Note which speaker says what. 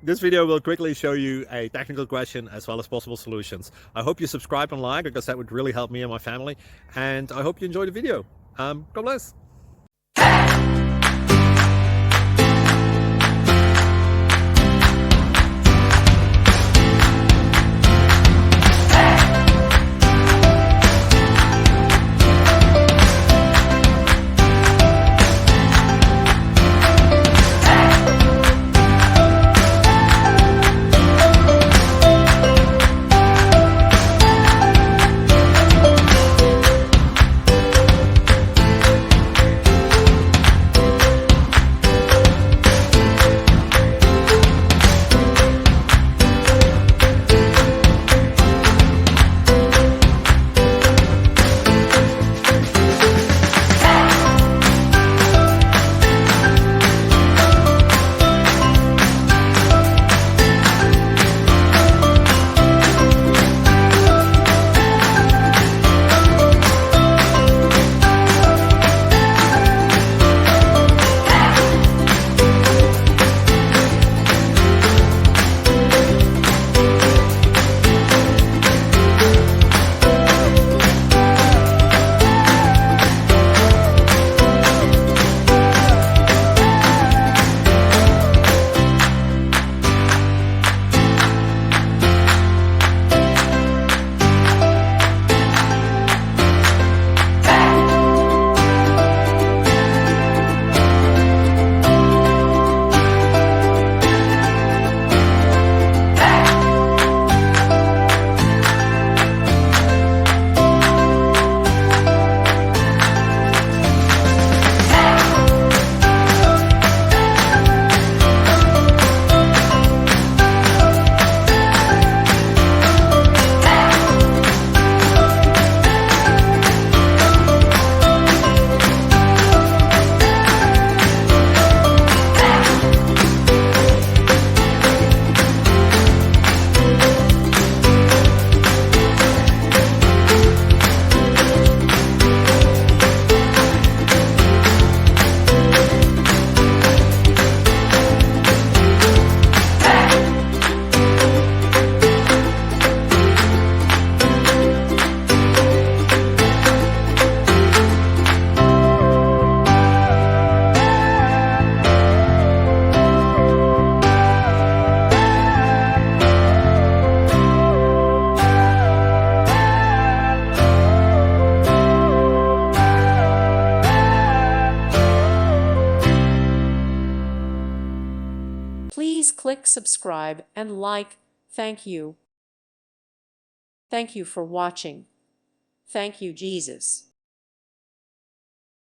Speaker 1: This video will quickly show you a technical question as well as possible solutions. I hope you subscribe and like, because that would really help me and my family. And I hope you enjoy the video. God bless.
Speaker 2: Please click subscribe and like. Thank you. Thank you for watching. Thank you, Jesus.